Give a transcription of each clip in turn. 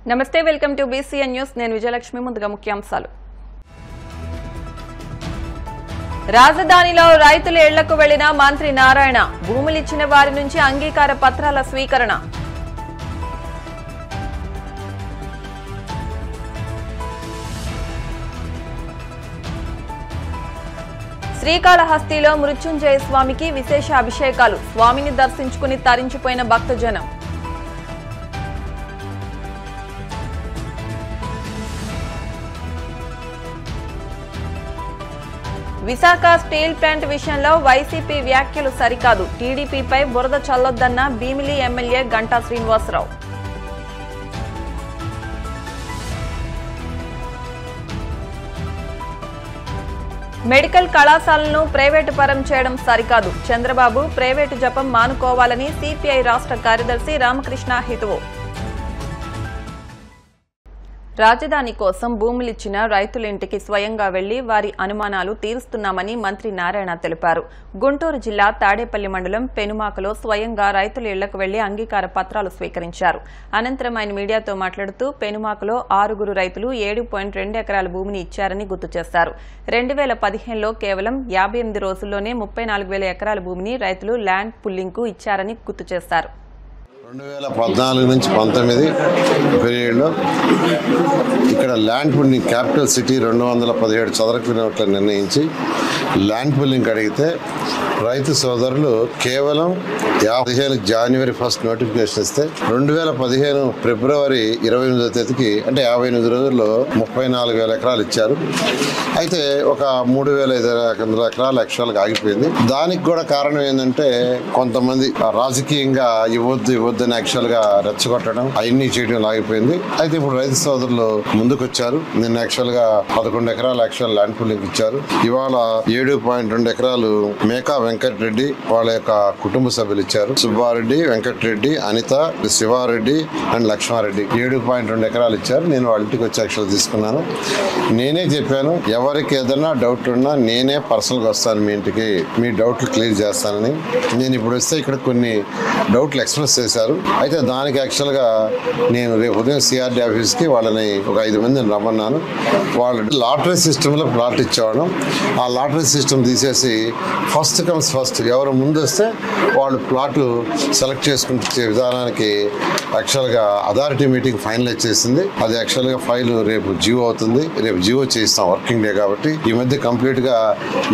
నమస్తే welcome to BCN news నేను విజయలక్ష్మి ముందుగా ముఖ్యాంశాలు రాజధానిలో రైతుల ఇళ్లకు వెళ్లిన మంత్రి నారాయణ భూములు ఇచ్చిన వారి నుంచి అంగీకార పత్రాల స్వీకరణ శ్రీకాళహస్తిలో మృత్యుంజయ స్వామికి విశేష అభిషేకాలు స్వామిని దర్శించుకుని తరించిపోయిన భక్తజనం విశాఖ స్టీల్ ప్లాంట్ విషయంలో వైసీపీ వ్యాఖ్యలు సరికాదు టీడీపీపై బురద చల్లొద్దన్న భీమిలి ఎమ్మెల్యే గంటా శ్రీనివాసరావు మెడికల్ కళాశాలను ప్రైవేటు పరం చేయడం సరికాదు చంద్రబాబు ప్రైవేటు జపం మానుకోవాలని సిపిఐ రాష్ట్ర కార్యదర్శి రామకృష్ణ హితవు రాజధాని కోసం భూములిచ్చిన రైతుల ఇంటికి స్వయంగా వెళ్లి వారి అనుమానాలు తీరుస్తున్నామని మంత్రి నారాయణ తెలిపారు గుంటూరు జిల్లా తాడేపల్లి మండలం పెనుమాకలో స్వయంగా రైతుల ఇళ్లకు వెళ్లి అంగీకార పత్రాలు స్వీకరించారు అనంతరం ఆయన మీడియాతో మాట్లాడుతూ పెనుమాకలో 6 రైతులు 7.2 ఎకరాల భూమిని ఇచ్చారని గుర్తు చేశారు 2015లో కేవలం 58 రోజుల్లోనే 34,000 ఎకరాల భూమిని రైతులు ల్యాండ్ పుల్లింగ్కు ఇచ్చారని గుర్తు చేశారు 2014 నుంచి 19 పీరియడ్లో ఇక్కడ ల్యాండ్ పుల్లింగ్ క్యాపిటల్ సిటీ 217 చదరపు కిలోమీటర్లు నిర్ణయించి ల్యాండ్ పుల్లింగ్ అడిగితే రైతు సోదరులు కేవలం 15 జనవరి 1 నోటిఫికేషన్ ఇస్తే 2015 ఫిబ్రవరి 28వ తేదీకి అంటే 58 రోజుల్లో 34,000 ఎకరాలు ఇచ్చారు. అయితే ఒక 3,500 ఎకరాలు యాక్చువల్గా ఆగిపోయింది. దానికి కూడా కారణం ఏంటంటే కొంతమంది రాజకీయంగా ఇవ్వద్దు అని యాక్చువల్గా రెచ్చగొట్టడం అవన్నీ చేయడం ఆగిపోయింది. అయితే ఇప్పుడు రైతు సోదరులు ముందుకు వచ్చారు. నిన్న యాక్చువల్గా 11 ఎకరాలు యాక్చువల్ ల్యాండ్ పుల్లింగ్ ఇచ్చారు. ఇవాళ 7.2 ఎకరాలు మేకా వెంకటరెడ్డి వాళ్ళ యొక్క కుటుంబ సభ్యులు ఇచ్చారు. సుబ్బారెడ్డి, వెంకటరెడ్డి, అనిత, శివారెడ్డి అండ్ లక్ష్మారెడ్డి 7.2 ఎకరాలు ఇచ్చారు. నేను వాళ్ళ ఇంటికి వచ్చి యాక్చువల్ తీసుకున్నాను. నేనే చెప్పాను ఎవరికి ఏదైనా డౌట్ ఉన్నా నేనే పర్సనల్గా వస్తాను మీ ఇంటికి, మీ డౌట్లు క్లియర్ చేస్తానని. నేను ఇప్పుడు వస్తే ఇక్కడ కొన్ని డౌట్లు ఎక్స్ప్రెస్ చేశారు. అయితే దానికి యాక్చువల్గా నేను రేపు ఉదయం సిఆర్డీ ఆఫీస్కి వాళ్ళని ఒక 5 మందిని రమ్మన్నాను. వాళ్ళు లాటరీ సిస్టంలో ప్లాట్ ఇచ్చేవాళ్ళం. ఆ లాటరీ సిస్టమ్ తీసేసి ఫస్ట్ కమ్స్ ఫస్ట్ ఎవరు ముందు వస్తే వాళ్ళు ప్లాట్లు సెలెక్ట్ చేసుకునే విధానానికి యాక్చువల్గా అథారిటీ మీటింగ్ ఫైనలైజ్ చేసింది. అది యాక్చువల్గా ఫైల్ రేపు జియో అవుతుంది. రేపు జియో చేయిస్తాం వర్కింగ్ డే కాబట్టి. ఈ మధ్య కంప్లీట్గా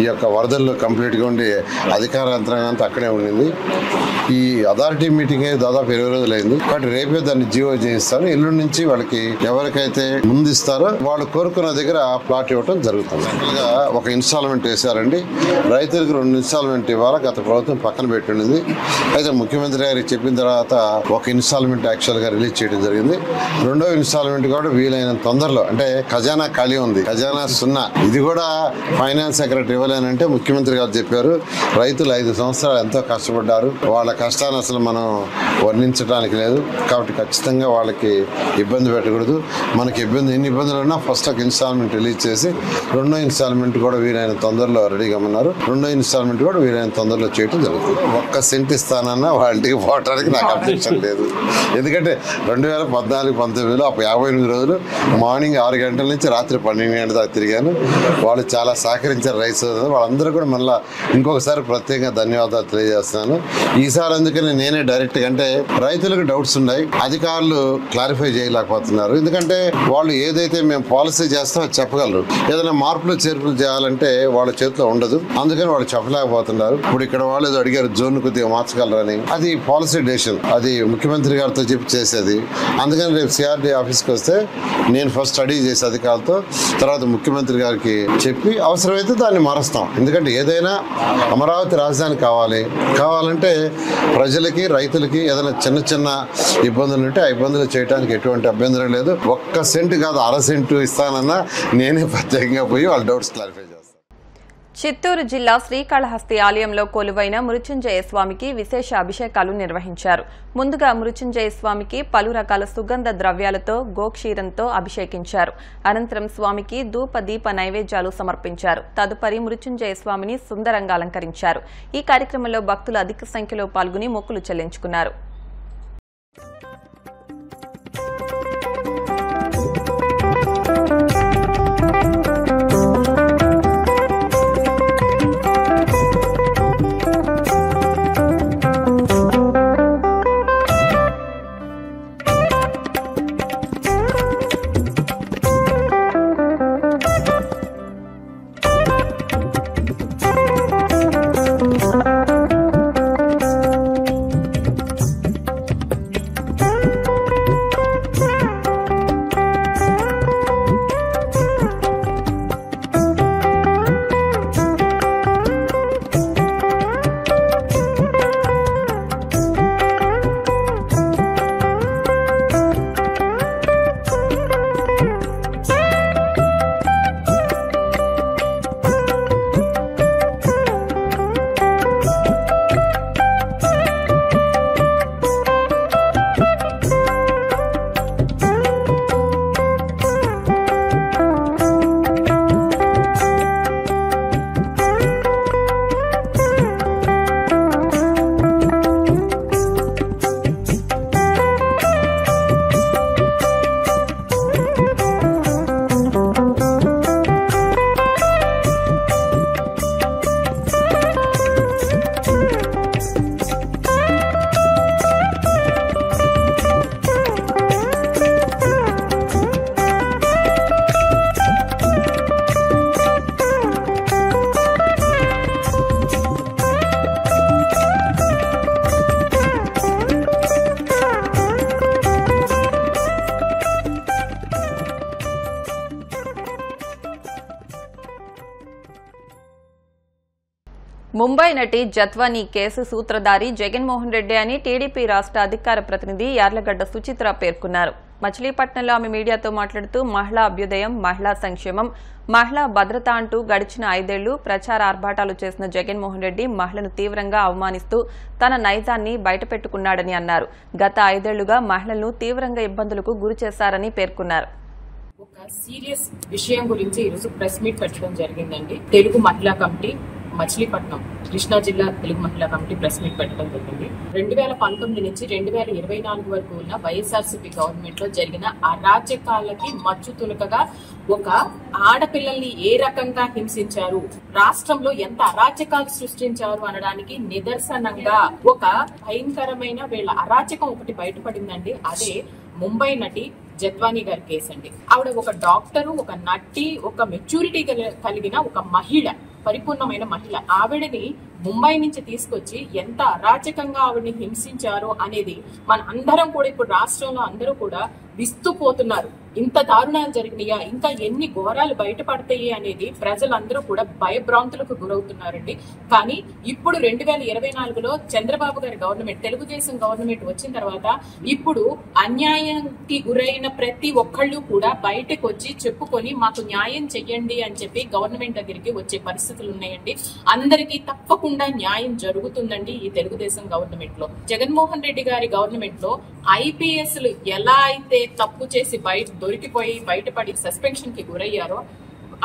ఈ యొక్క వరదల్లో కంప్లీట్గా ఉండి అధికార యంత్రాంగం అంతా అక్కడే ఉండింది. ఈ అథారిటీ మీటింగ్ దాదాపు 20 రోజులు అయింది కాబట్టి రేపే దాన్ని జియో చేయిస్తాను. ఎల్లుండి నుంచి వాళ్ళకి ఎవరికైతే ముందు ఇస్తారో వాళ్ళు కోరుకున్న దగ్గర ప్లాట్ ఇవ్వడం జరుగుతుంది. యాక్చువల్గా ఒక ఇన్స్టాల్మెంట్ వేశారండి. రైతులకు 2 ఇన్స్టాల్మెంట్ ఇవ్వాలి. గత ప్రభుత్వం పక్కన పెట్టింది. అయితే ముఖ్యమంత్రి గారికి చెప్పిన తర్వాత ఒక ఇన్స్టాల్మెంట్ యాక్చువల్గా రిలీజ్ చేయడం జరిగింది. 2వ ఇన్స్టాల్మెంట్ కూడా వీలైనంత తొందరలో, అంటే ఖజానా ఖాళీ ఉంది, ఖజానా 0. ఇది కూడా ఫైనాన్స్ సెక్రటరీ ఇవ్వలేనంటే ముఖ్యమంత్రి గారు చెప్పారు రైతులు 5 సంవత్సరాలు ఎంతో కష్టపడ్డారు, వాళ్ళ కష్టాన్ని అసలు మనం వర్ణించడానికి లేదు కాబట్టి ఖచ్చితంగా వాళ్ళకి ఇబ్బంది పెట్టకూడదు. మనకి ఎన్ని ఇబ్బందులు ఉన్నా ఫస్ట్ ఒక ఇన్స్టాల్మెంట్ రిలీజ్ చేసి 2వ ఇన్స్టాల్మెంట్ కూడా వీలైన తొందరలో రెడీగా ఉన్నారు. 2వ ఇన్స్టాల్మెంట్ కూడా వీలైన తొందరలో చేయడం జరుగుతుంది. 1 సెంట్ ఇస్తానన్నా వాళ్ళకి పోవటానికి నాకు అబ్జెక్షన్ లేదు. ఎందుకంటే 2014-19లో 58 రోజులు మార్నింగ్ 6 గంటల నుంచి రాత్రి 12 గంటల దాకా తిరిగాను. వాళ్ళు చాలా సహకరించారు రైతు. వాళ్ళందరూ కూడా మళ్ళీ ఇంకొకసారి ప్రత్యేకంగా ధన్యవాదాలు తెలియజేస్తున్నాను. ఈసారి అందుకని నేనే డైరెక్ట్గా, అంటే రైతులకు డౌట్స్ ఉన్నాయి, అధికారులు క్లారిఫై చేయలేకపోతున్నారు. ఎందుకంటే వాళ్ళు ఏదైతే మేము పాలసీ చేస్తామో చెప్పగలరు, ఏదైనా మార్పులు చేర్పులు చేయాలంటే వాళ్ళ చేతిలో ఉండదు. అందుకని వాళ్ళు చెప్పలేకపోతున్నారు. ఇప్పుడు ఇక్కడ వాళ్ళు ఏదో అడిగారు జోన్ కొద్దిగా మార్చగలరని. అది పాలసీ డెసిషన్, అది ముఖ్యమంత్రి గారితో చెప్పి చేసేది. అందుకని రేపు సిఆర్డీ ఆఫీస్కి వస్తే నేను ఫస్ట్ స్టడీ చేసి అధికారులతో, తర్వాత ముఖ్యమంత్రి గారికి చెప్పి అవసరమైతే దాన్ని మారుస్తాం. ఎందుకంటే ఏదైనా అమరావతి రాజధాని కావాలంటే ప్రజలకి రైతులకి ఏదైనా చిన్న ఇబ్బందులు ఉంటే ఆ ఇబ్బందులు చేయడానికి ఎటువంటి అభ్యంతరం లేదు. 1 సెంట్ కాదు 1/2 సెంటు ఇస్తానన్నా నేనే ప్రత్యేకంగా పోయి వాళ్ళ డౌట్స్ క్లారిఫై చేస్తాను. చిత్తూరు జిల్లా శ్రీకాళహస్తి ఆలయంలో కొలువైన మృత్యుంజయ స్వామికి విశేష అభిషేకాలు నిర్వహించారు. ముందుగా మృత్యుంజయ స్వామికి పలు రకాల సుగంధ ద్రవ్యాలతో గోక్షీరంతో అభిషేకించారు. అనంతరం స్వామికి ధూప దీప నైవేద్యాలు సమర్పించారు. తదుపరి మృత్యుంజయ స్వామిని సుందరంగా అలంకరించారు. ఈ కార్యక్రమంలో భక్తులు అధిక సంఖ్యలో పాల్గొని మొక్కులు చెల్లించుకున్నారు. ముంబై నటి జత్వానీ కేసు సూత్రధారి జగన్మోహన్ రెడ్డి అని టీడీపీ రాష్ట్ర అధికార ప్రతినిధి యార్లగడ్డ సుచిత్ర పేర్కొన్నారు. మచిలీపట్నంలో ఆమె మీడియాతో మాట్లాడుతూ మహిళా అభ్యుదయం, మహిళా సంక్షేమం, మహిళా భద్రత అంటూ గడిచిన 5 ఏళ్లు ప్రచార ఆర్భాటాలు చేసిన జగన్మోహన్ రెడ్డి మహిళను తీవ్రంగా అవమానిస్తూ తన నైజాన్ని బయటపెట్టుకున్నాడని అన్నారు. గత 5 ఏళ్లుగా మహిళలను తీవ్రంగా ఇబ్బందులకు గురిచేశారని పేర్కొన్నారు. ఒక సీరియస్ విషయం గురించి ఈరోజు ప్రెస్ మీట్ పెట్టడం జరిగిందండి. తెలుగు మహిళా కమిటీ మచిలీపట్నం కృష్ణా జిల్లా తెలుగు మహిళా కమిటీ ప్రెస్ మీట్ పెట్టడం జరిగింది. 2019 నుంచి 2024 వరకు ఉన్న వైఎస్ఆర్సీపీ గవర్నమెంట్ లో జరిగిన అరాచకాలకి మచ్చు తునకగా ఒక ఆడపిల్లల్ని ఏ రకంగా హింసించారు, రాష్ట్రంలో ఎంత అరాచకాలు సృష్టించారు అనడానికి నిదర్శనంగా ఒక భయంకరమైన వీళ్ళ అరాచకం ఒకటి బయటపడిందండి. అదే ముంబై నటి జత్వానీ గారి కేసు అండి. ఆవిడ ఒక డాక్టరు, ఒక నటి, ఒక మెచ్యూరిటీ కలిగిన ఒక మహిళ, పరిపూర్ణమైన మహిళ. ఆవిడని ముంబై నుంచి తీసుకొచ్చి ఎంత అరాచకంగా ఆవిడని హింసించారో అనేది మన అందరం కూడా ఇప్పుడు రాష్ట్రంలో అందరూ కూడా విస్తుపోతున్నారు. ఇంత దారుణాలు జరిగినాయా, ఇంకా ఎన్ని ఘోరాలు బయటపడతాయి అనేది ప్రజలందరూ కూడా భయభ్రాంతులకు గురవుతున్నారండి. కానీ ఇప్పుడు 2024లో చంద్రబాబు గారి గవర్నమెంట్, తెలుగుదేశం గవర్నమెంట్ వచ్చిన తర్వాత ఇప్పుడు అన్యాయానికి గురైన ప్రతి ఒక్కళ్ళు కూడా బయటకు వచ్చి చెప్పుకొని మాకు న్యాయం చెయ్యండి అని చెప్పి గవర్నమెంట్ దగ్గరికి వచ్చే పరిస్థితులు ఉన్నాయండి. అందరికీ తప్పకుండా న్యాయం జరుగుతుందండి ఈ తెలుగుదేశం గవర్నమెంట్ లో. జగన్మోహన్ రెడ్డి గారి గవర్నమెంట్ లో ఐపీఎస్లు ఎలా అయితే తప్పు చేసి దొరికిపోయి బయటపడి సస్పెన్షన్ కి గురయ్యారో,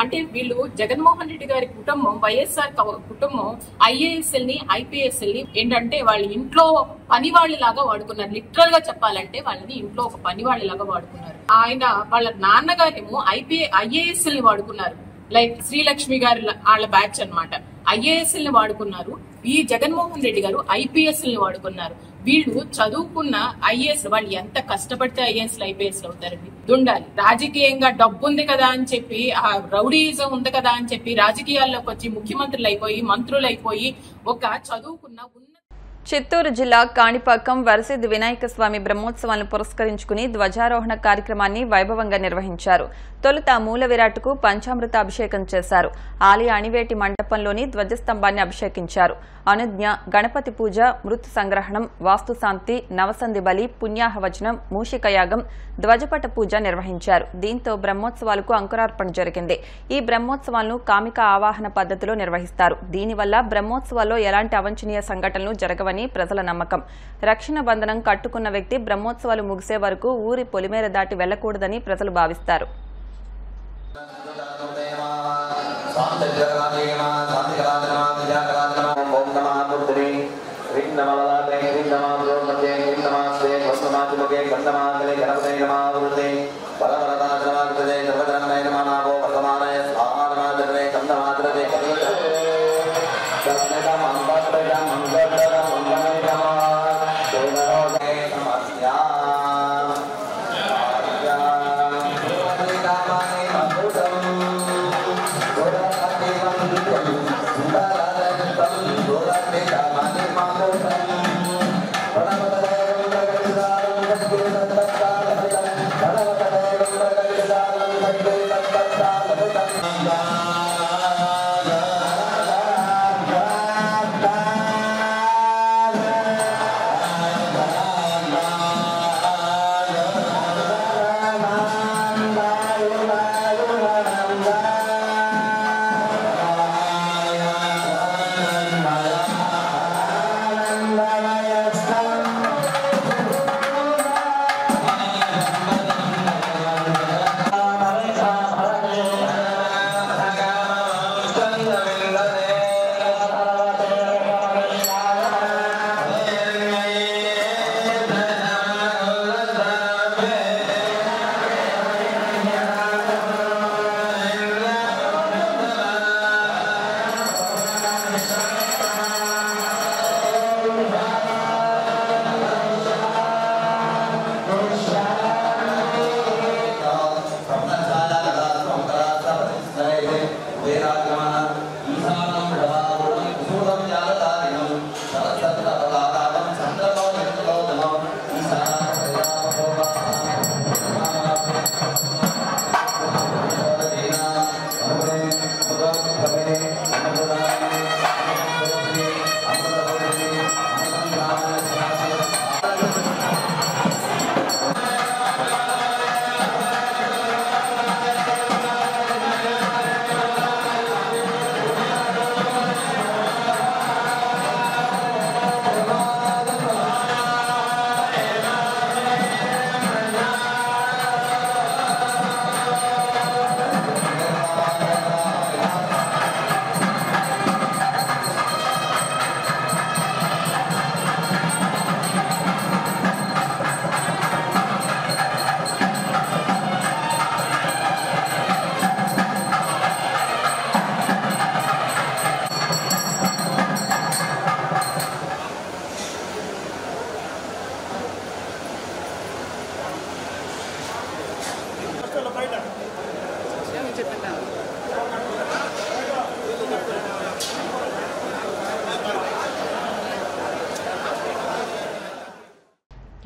అంటే వీళ్ళు జగన్మోహన్ రెడ్డి గారి కుటుంబం, వైఎస్ఆర్ కుటుంబం ఐఏఎస్ఎల్ ని, ఐపీఎస్ఎల్ ని ఏంటంటే వాళ్ళ ఇంట్లో పనివాళ్ళలాగా వాడుకున్నారు. లిటరల్ గా చెప్పాలంటే వాళ్ళని ఇంట్లో ఒక పనివాళ్ళలాగా వాడుకున్నారు. ఆయన వాళ్ళ నాన్నగారేమో ఐఏఎస్ఎల్ ని వాడుకున్నారు. లైక్ శ్రీలక్ష్మి గారి వాళ్ళ బ్యాచ్ అన్నమాట. ఐఏఎస్ఎల్ ని వాడుకున్నారు. ఈ జగన్మోహన్ రెడ్డి గారు ఐపీఎస్ ని వాడుకున్నారు. వీళ్ళు చదువుకున్న ఐఏఎస్, వాళ్ళు ఎంత కష్టపడితే ఐఏఎస్ ఐపీఎస్ అవుతారండి. దుండాలి రాజకీయంగా డబ్బు ఉంది కదా అని చెప్పి, ఆ రౌడీయిజం ఉంది కదా అని చెప్పి రాజకీయాల్లోకి వచ్చి ముఖ్యమంత్రులు అయిపోయి, మంత్రులు అయిపోయి, ఒక చదువుకున్న చిత్తూరు జిల్లా కాణిపాకం వరసిద్ధి వినాయక స్వామి బ్రహ్మోత్సవాలను పురస్కరించుకుని ధ్వజారోహణ కార్యక్రమాన్ని వైభవంగా నిర్వహించారు. తొలుత మూల విరాట్కు పంచామృత అభిషేకం చేశారు. ఆలయ అణివేటి మండపంలోని ధ్వజస్తంభాన్ని అభిషేకించారు. అనుజ్ఞ, గణపతి పూజ, మృతు సంగ్రహణం, వాస్తుశాంతి, నవసంధి బలి, పుణ్యాహవచనం, మూషికయాగం, ధ్వజపట పూజ నిర్వహించారు. దీంతో బ్రహ్మోత్సవాలకు అంకురార్పణ జరిగింది. ఈ బ్రహ్మోత్సవాలను కామిక ఆవాహన పద్ధతిలో నిర్వహిస్తారు. దీనివల్ల బ్రహ్మోత్సవాల్లో ఎలాంటి అవాంఛనీయ సంఘటనలు జరగవని ప్రజల నమ్మకం. రక్షణ బంధనం కట్టుకున్న వ్యక్తి బ్రహ్మోత్సవాలు ముగిసే వరకు ఊరి పొలిమేర దాటి వెళ్లకూడదని ప్రజలు భావిస్తారు.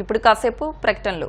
ఇప్పుడు కాసేపు ప్రకటనలు.